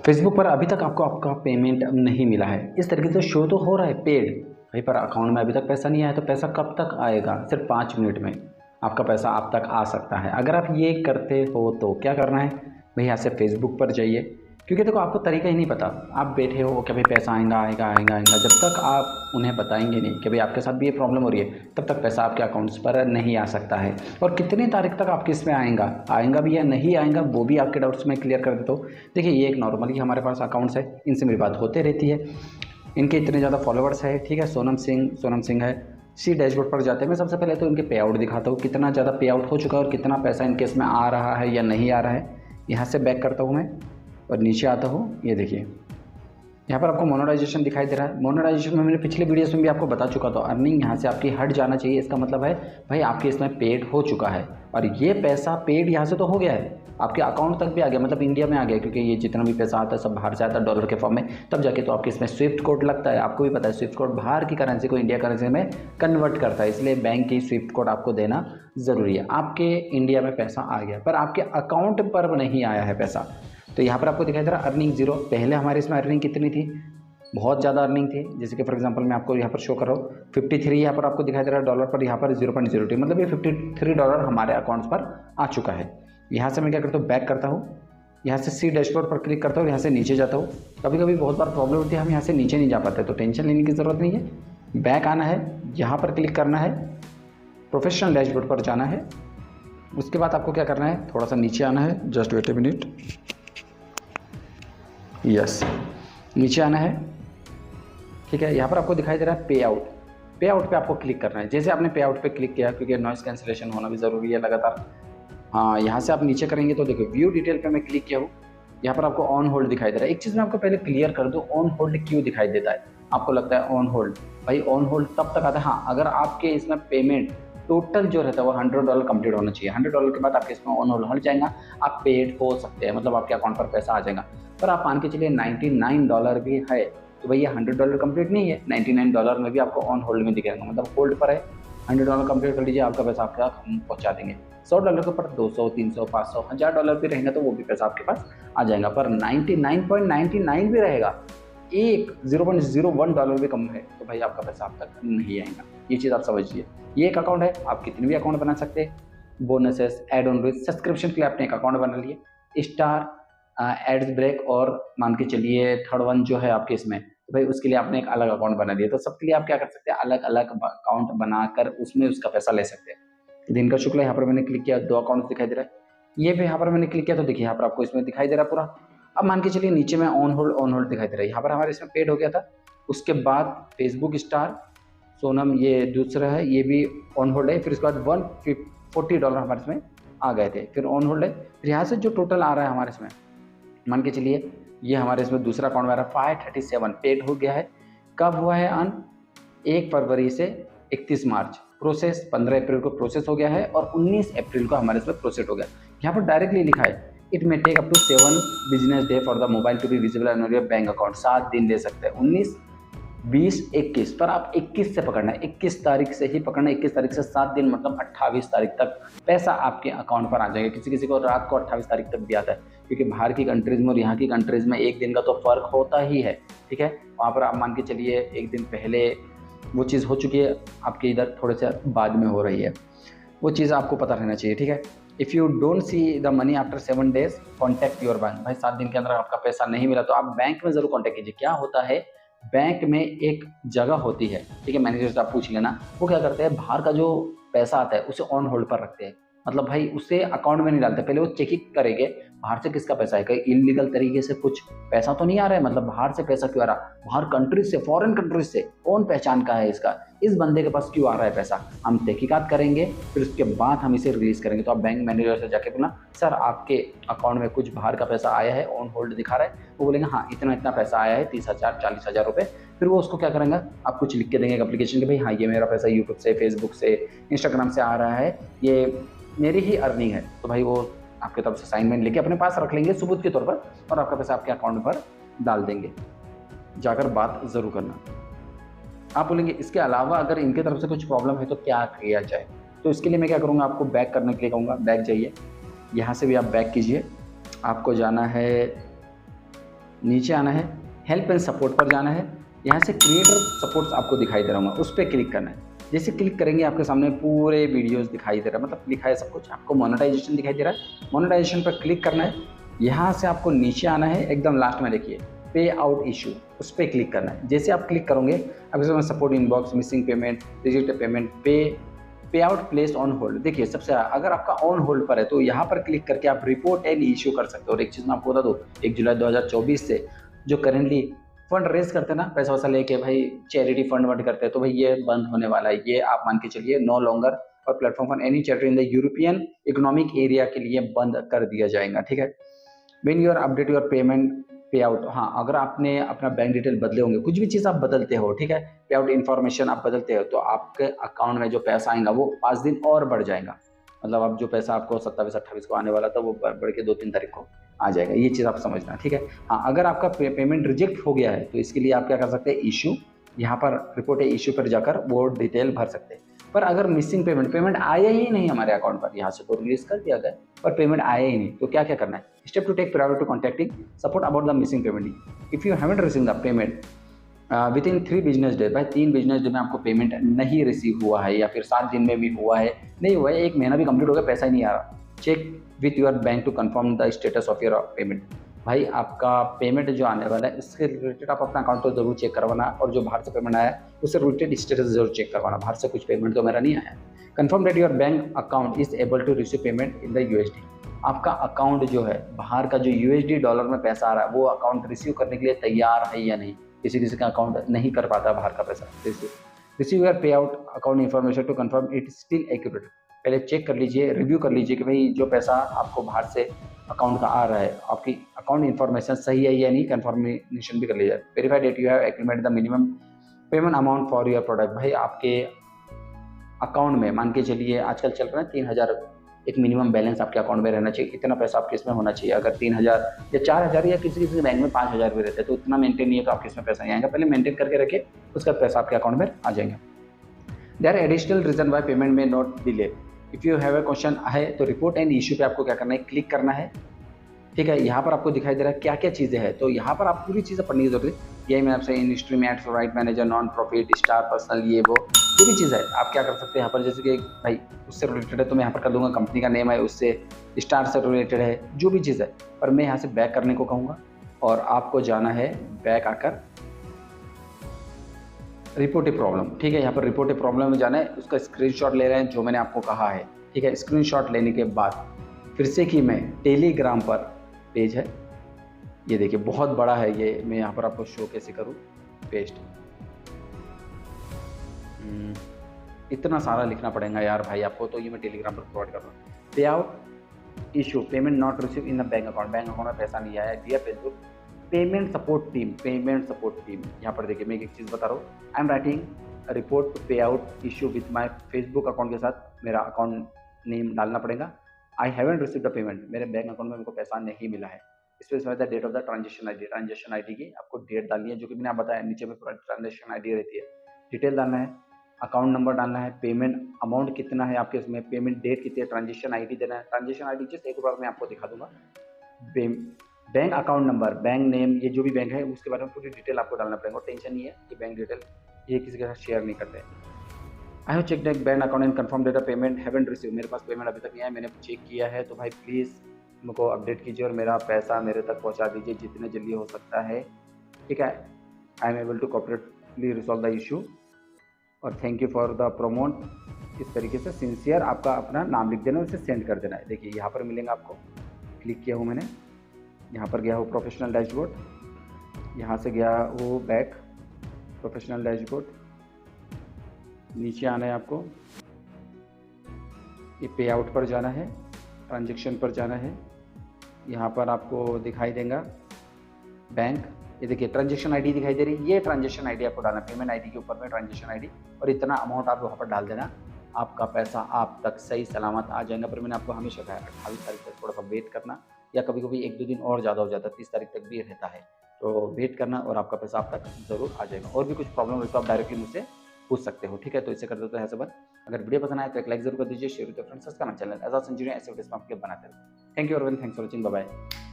Facebook पर अभी तक आपको आपका पेमेंट नहीं मिला है, इस तरीके से शो तो हो रहा है पेड भाई, पर अकाउंट में अभी तक पैसा नहीं आया। तो पैसा कब तक आएगा? सिर्फ 5 मिनट में आपका पैसा आप तक आ सकता है। अगर आप ये करते हो तो क्या करना है भाई, यहाँ से फेसबुक पर जाइए, क्योंकि देखो आपको तरीका ही नहीं पता। आप बैठे हो कि भाई पैसा आएगा आएगा आएगा आएगा, जब तक आप उन्हें बताएंगे नहीं कि भाई आपके साथ भी ये प्रॉब्लम हो रही है, तब तक पैसा आपके अकाउंट्स पर नहीं आ सकता है। और कितनी तारीख तक आपके इसमें आएगा आएगा भी या नहीं आएगा, वो भी आपके डाउट्स में क्लियर कर देता हूँ। देखिए, ये एक नॉर्मली हमारे पास अकाउंट्स है, इनसे मेरी बात होते रहती है, इनके इतने ज़्यादा फॉलोवर्स है, ठीक है। सोनम सिंह है। सी डैशबोर्ड पर जाते हैं, मैं सबसे पहले तो इनके पे आउट दिखाता हूँ, कितना ज़्यादा पे आउट हो चुका है और कितना पैसा इनके इसमें आ रहा है या नहीं आ रहा है। यहाँ से बैक करता हूँ मैं और नीचे आता हूँ, ये देखिए यहाँ पर आपको मोनेटाइजेशन दिखाई दे रहा है। मोनेटाइजेशन में मैंने पिछले वीडियोस में भी आपको बता चुका था, अर्निंग यहाँ से आपकी हट जाना चाहिए। इसका मतलब है भाई आपके इसमें पेड हो चुका है और ये पैसा पेड यहाँ से तो हो गया है, आपके अकाउंट तक भी आ गया, मतलब इंडिया में आ गया, क्योंकि ये जितना भी पैसा आता है सब बाहर से आता है डॉलर के फॉर्म में, तब जाके तो आपके इसमें स्विफ्ट कोड लगता है। आपको भी पता है स्विफ्ट कोड बाहर की करेंसी को इंडिया करेंसी में कन्वर्ट करता है, इसलिए बैंक की स्विफ्ट कोड आपको देना ज़रूरी है। आपके इंडिया में पैसा आ गया पर आपके अकाउंट पर नहीं आया है पैसा, तो यहाँ पर आपको दिखाई दे रहा है अर्निंग जीरो। पहले हमारे इसमें अर्निंग कितनी थी? बहुत ज़्यादा अर्निंग थी, जैसे कि फॉर एग्जांपल मैं आपको यहाँ पर शो कर रहा हूँ 53 यहाँ पर आपको दिखाई दे रहा है डॉलर पर, यहाँ पर 0.02, मतलब ये $53 हमारे अकाउंट्स पर आ चुका है। यहाँ से मैं क्या करता हूँ, बैक करता हूँ, यहाँ से सी डैशबोर्ड पर क्लिक करता हूँ, यहाँ से नीचे जाता हूँ। कभी कभी बहुत बार प्रॉब्लम होती है, हम यहाँ से नीचे नहीं जा पाते, तो टेंशन लेने की ज़रूरत नहीं है। बैक आना है, यहाँ पर क्लिक करना है, प्रोफेशनल डैशबोर्ड पर जाना है। उसके बाद आपको क्या करना है, थोड़ा सा नीचे आना है, just wait a minute, yes, नीचे आना है, ठीक है। यहाँ पर आपको दिखाई दे रहा है पे आउट, पे आउट पे आपको क्लिक करना है। जैसे आपने पे आउट पे क्लिक किया, क्योंकि नॉइस कैंसिलेशन होना भी ज़रूरी है लगातार, हाँ, यहाँ से आप नीचे करेंगे तो देखो व्यू डिटेल पे मैं क्लिक किया हूँ, यहाँ पर आपको ऑन होल्ड दिखाई दे रहा है। एक चीज़ मैं आपको पहले क्लियर कर दूँ, ऑन होल्ड क्यों दिखाई देता है? आपको लगता है ऑन होल्ड, भाई ऑन होल्ड तब तक आता है हाँ, अगर आपके इसमें पेमेंट टोटल जो रहता है वो $100 कंप्लीट होना चाहिए। $100 के बाद आपके इसमें ऑन होल्ड हट जाएगा, आप पेड हो सकते हैं, मतलब आपके अकाउंट पर पैसा आ जाएगा। पर आप मान के चलिए $99 भी है, तो भैया $100 कंप्लीट नहीं है, $99 में भी आपको ऑन होल्ड में दिखेगा, मतलब होल्ड पर है। $100 कंप्लीट कर लीजिए, आपका पैसा आपका हम पहुँचा देंगे। $100 के ऊपर 200, 300, 500, $1000 भी रहेंगे तो वो भी पैसा आपके पास आ जाएगा। पर 99.99 भी रहेगा, एक $0.01 भी कम है, तो भाई आपका पैसा आप तक नहीं आएगा। ये चीज़ आप समझिए। ये एक अकाउंट है, आप कितने भी अकाउंट बना सकते हैं। Bonuses, ad on reach, subscription के लिए आपने एक अकाउंट बना लिए, स्टार, एड्स ब्रेक, और मान के चलिए थर्ड वन जो है आपके इसमें, तो भाई उसके लिए आपने एक अलग अकाउंट बना दिया। तो सबके लिए आप क्या कर सकते हैं, अलग अलग अकाउंट बनाकर उसमें उसका पैसा ले सकते हैं। दिन का शुक्ला यहाँ पर मैंने क्लिक किया, 2 अकाउंट दिखाई दे रहा है। ये भी यहाँ पर मैंने क्लिक किया तो देखिए यहाँ पर आपको इसमें दिखाई दे रहा है पूरा। अब मान के चलिए नीचे में ऑन होल्ड दिखाई दे रहा है, यहाँ पर हमारे इसमें पेड हो गया था। उसके बाद फेसबुक स्टार, सोनम, ये दूसरा है, ये भी ऑन होल्ड है। फिर उसके बाद $140 हमारे इसमें आ गए थे, फिर ऑन होल्ड है। फिर यहाँ से जो टोटल आ रहा है हमारे इसमें, मान के चलिए ये हमारे इसमें दूसरा अकाउंट मेरा 537 पेड हो गया है। कब हुआ है अन? 1 फरवरी से 31 मार्च, प्रोसेस 15 अप्रैल को प्रोसेस हो गया है और 19 अप्रैल को हमारे इसमें प्रोसेस हो गया। यहाँ पर डायरेक्टली लिखा है it may take up to 7 business day for the mobile to be visible on your bank account. 7 दिन ले सकते हैं, 19, 20, 21, पर आप 21 से पकड़ना है, 21 तारीख से ही पकड़ना है। 21 तारीख से 7 दिन मतलब 28 तारीख तक पैसा आपके अकाउंट पर आ जाएगा। किसी किसी को रात को 28 तारीख तक भी आता है, क्योंकि बाहर की कंट्रीज़ में और यहाँ की कंट्रीज़ में एक दिन का तो फ़र्क होता ही है, ठीक है। वहाँ पर आप मान के चलिए एक दिन पहले वो चीज़ हो चुकी है, आपके इधर थोड़े से बाद में हो रही है, वो चीज़ आपको पता रहना चाहिए, ठीक है। If you don't see the money after 7 days contact your bank. भाई 7 दिन के अंदर आपका पैसा नहीं मिला तो आप बैंक में ज़रूर कॉन्टैक्ट कीजिए। क्या होता है, बैंक में एक जगह होती है, ठीक है, मैनेजर से आप पूछ लेना, वो क्या करते हैं, बाहर का जो पैसा आता है उसे ऑन होल्ड पर रखते हैं, मतलब भाई उसे अकाउंट में नहीं डालते। पहले वो चेकिंग करेंगे बाहर से किसका पैसा है, कहीं इलीगल तरीके से कुछ पैसा तो नहीं आ रहा है, मतलब बाहर से पैसा क्यों आ रहा है, बाहर कंट्रीज से, फॉरेन कंट्रीज से, कौन पहचान का है इसका, इस बंदे के पास क्यों आ रहा है पैसा, हम तहकीकात करेंगे, फिर उसके बाद हम इसे रिलीज करेंगे। तो आप बैंक मैनेजर से जाके बोलना, सर आपके अकाउंट में कुछ बाहर का पैसा आया है, ऑन होल्ड दिखा रहा है। वो बोलेंगे हाँ इतना इतना पैसा आया है, 30,000 40,000 रुपये। फिर वो उसको क्या करेंगे, आप कुछ लिख के देंगे एप्लीकेशन के, भाई हाँ ये मेरा पैसा यूट्यूब से, फेसबुक से, इंस्टाग्राम से आ रहा है, ये मेरी ही अर्निंग है। तो भाई वो आपके तरफ से असाइनमेंट लेके अपने पास रख लेंगे सबूत के तौर पर, और आपका पैसा आपके अकाउंट पर डाल देंगे। जाकर बात ज़रूर करना। आप बोलेंगे इसके अलावा अगर इनके तरफ से कुछ प्रॉब्लम है तो क्या किया जाए, तो इसके लिए मैं क्या करूँगा, आपको बैक करने के लिए कहूँगा। बैक जाइए, यहाँ से भी आप बैक कीजिए, आपको जाना है नीचे आना है, हेल्प एंड सपोर्ट पर जाना है। यहाँ से क्रिएटर सपोर्ट्स आपको दिखाई दे रहा होगा, उस पर क्लिक करना है। जैसे क्लिक करेंगे आपके सामने पूरे वीडियोस दिखाई दे रहा है, मतलब लिखा है सब कुछ। आपको मोनेटाइजेशन दिखाई दे रहा है, मोनेटाइजेशन पर क्लिक करना है। यहाँ से आपको नीचे आना है, एकदम लास्ट में देखिए पे आउट इशू, उस पर क्लिक करना है। जैसे आप क्लिक करोगे आपके सामने support inbox, missing payment, rejected payment, pay out place on hold. देखिए सबसे अगर आपका ऑन होल्ड पर है तो यहाँ पर क्लिक करके आप रिपोर्ट एंड इशू कर सकते हो। और एक चीज़ मैं आपको बता दूँ, 1 जुलाई 2024 से जो करेंटली फंड रेज करते हैं ना, पैसा वैसा लेके भाई चैरिटी फंड वंड करते हैं, तो भाई ये बंद होने वाला है। ये आप मान के चलिए नो लॉन्गर और platform for any charity in the European economic area के लिए बंद कर दिया जाएगा, ठीक है। When you are update your payment pay out, हाँ अगर आपने अपना बैंक डिटेल बदले होंगे, कुछ भी चीज़ आप बदलते हो, ठीक है, पे आउट इन्फॉर्मेशन आप बदलते हो, तो आपके अकाउंट में जो पैसा आएगा वो 5 दिन और बढ़ जाएगा। मतलब अब जो पैसा आपको 27-28 को आने वाला था वो बढ़ के 2-3 तारीख को आ जाएगा। ये चीज़ आप समझना, ठीक है। हाँ अगर आपका पेमेंट रिजेक्ट हो गया है तो इसके लिए आप क्या कर सकते हैं, इशू, यहाँ पर रिपोर्ट है इशू पर जाकर वो डिटेल भर सकते हैं। पर अगर मिसिंग पेमेंट आया ही नहीं हमारे अकाउंट पर, यहाँ से तो रिलीज कर दिया गया पर पेमेंट आया ही नहीं, तो क्या क्या करना है, step to take priority to contacting support about the missing payment. If you haven't receive the payment within 3 business day, भाई 3 बिजनेस डे में आपको पेमेंट नहीं रिसीव हुआ है या फिर 7 दिन में भी हुआ है, नहीं हुआ है, 1 महीना भी कंप्लीट हो गया, पैसा ही नहीं आ रहा, check with your bank to confirm the status of your payment. भाई आपका पेमेंट जो आने वाला है इसके रिलेटेड आप अपना अकाउंट तो जरूर चेक करवाना, और जो बाहर से पेमेंट आया है उससे रिलेटेड स्टेटस जरूर चेक करवाना। बाहर से कुछ पेमेंट तो मेरा नहीं आया। Confirm that your bank account is able to receive payment in the USD. आपका अकाउंट जो है बाहर का जो यूएसडी डॉलर में पैसा आ रहा है वो अकाउंट रिसीव करने के लिए तैयार है या नहीं। किसी का अकाउंट नहीं कर पाता बाहर का पैसा receive your pay out account information to confirm it still accurate. पहले चेक कर लीजिए, रिव्यू कर लीजिए कि भाई जो पैसा आपको बाहर से अकाउंट का आ रहा है आपकी अकाउंट इन्फॉर्मेशन सही है या नहीं, कंफर्मेशन भी कर लीजिए। Verify that you have agreement the minimum payment amount for your product. भाई आपके अकाउंट में मान के चलिए आजकल चल रहा है 3000 एक मिनिमम बैलेंस आपके अकाउंट में रहना चाहिए, इतना पैसा आपके इसमें होना चाहिए। अगर 3000 या 4000 या किसी बैंक में 5000 भी रहते हैं तो उतना मेंटेन नहीं है तो आपके इसमें पैसा नहीं आएगा। पहले मेंटेन करके रखिए, उसका पैसा आपके अकाउंट में आ जाएगा। There additional reason why payment में not delay. If you have a question है तो रिपोर्ट एंड इशू पे आपको क्या करना है, क्लिक करना है, ठीक है। यहाँ पर आपको दिखाई दे रहा है क्या क्या चीज़ें हैं, तो यहाँ पर आप पूरी चीज़ें पढ़ने की जरूरत है। यही मैं आपसे इंडस्ट्री में ads, right manager, non profit, star personal, ये वो जो भी चीज़ है आप क्या कर सकते हैं यहाँ पर। जैसे कि भाई उससे रिलेटेड है तो मैं यहाँ पर कर दूंगा, कंपनी का नेम है उससे, स्टार से रिलेटेड है, जो भी चीज़ है। पर मैं यहाँ से बैक करने को कहूँगा और आपको जाना है बैक आकर रिपोर्ट ए प्रॉब्लम, ठीक है। यहाँ पर रिपोर्ट ए प्रॉब्लम में जाना है, उसका स्क्रीनशॉट ले रहे हैं जो मैंने आपको कहा है, ठीक है। स्क्रीनशॉट लेने के बाद फिर से कि मैं टेलीग्राम पर पेज है, ये देखिए बहुत बड़ा है ये, मैं यहाँ पर आपको शो कैसे करूँ, पेस्ट, इतना सारा लिखना पड़ेगा यार भाई आपको, तो ये मैं टेलीग्राम पर प्रोवाइड कर रहा हूँ। Pay out issue payment not receive in the bank account में पैसा नहीं आया। Dear Facebook payment support team, यहाँ पर देखिए मैं एक चीज़ बता रहा हूँ, I am writing report pay out issue with my Facebook account के साथ मेरा अकाउंट नेम डालना पड़ेगा। I haven't receive the payment, मेरे बैंक अकाउंट में मेरे को पैसा नहीं मिला है। Specify the date of the transaction ID की आपको डेट डालनी है, जो कि मैंने आप बताया नीचे में ट्रांजेक्शन आईडी रहती है, डिटेल डालना है, अकाउंट नंबर डालना है, पेमेंट अमाउंट कितना है आपके इसमें, पेमेंट डेट कितनी है, ट्रांजेक्शन आईडी देना है। ट्रांजेक्शन आईडी जस्ट एक बार मैं आपको दिखा दूंगा, bank account number, bank name, ये जो भी बैंक है उसके बारे में पूरी डिटेल आपको डालना पड़ेगा। और टेंशन नहीं है कि बैंक डिटेल ये किसी के साथ शेयर नहीं करते। I have check that bank account and confirm data payment haven't receive, मेरे पास पेमेंट अभी तक नहीं आया, मैंने चेक किया है, तो भाई प्लीज़ मेरे को अपडेट कीजिए और मेरा पैसा मेरे तक पहुंचा दीजिए जितने जल्दी हो सकता है, ठीक है। I am able to cooperatively resolve the issue और thank you for the promote. इस तरीके से सिंसियर आपका अपना नाम लिख देना और इसे सेंड कर देना है। देखिए यहाँ पर मिलेगा आपको, क्लिक किया हूँ मैंने, यहाँ पर गया हो प्रोफेशनल डैशबोर्ड, यहाँ से गया वो बैक प्रोफेशनल डैशबोर्ड, नीचे आना है आपको, ये पे आउट पर जाना है, ट्रांजेक्शन पर जाना है, यहाँ पर आपको दिखाई देगा बैंक, ये देखिए ट्रांजेक्शन आईडी दिखाई दे रही है, ये ट्रांजेक्शन आईडी आपको डालना, पेमेंट आईडी के ऊपर में ट्रांजेक्शन आईडी, और इतना अमाउंट आप वहाँ पर डाल देना, आपका पैसा आप तक सही सलामत आ जाएगा। पर मैंने आपको हमेशा कहा 28 तारीख तक थोड़ा सा वेट करना, या कभी कभी 1-2 दिन और ज़्यादा हो जाता है, 30 तारीख तक भी रहता है, तो वेट करना और आपका पैसा आप तक ज़रूर आ जाएगा। और भी कुछ प्रॉब्लम हो तो आप डायरेक्टली मुझसे पूछ सकते हो, ठीक है। तो इसे कर देते हैं ऐसे बात। अगर वीडियो पसंद आए तो एक लाइक जरूर कर दीजिए, share with friends, subscribe channel as a century ऐसे वीडियोस में आपके बनाते हैं। Thank you everyone, thanks for watching, bye bye.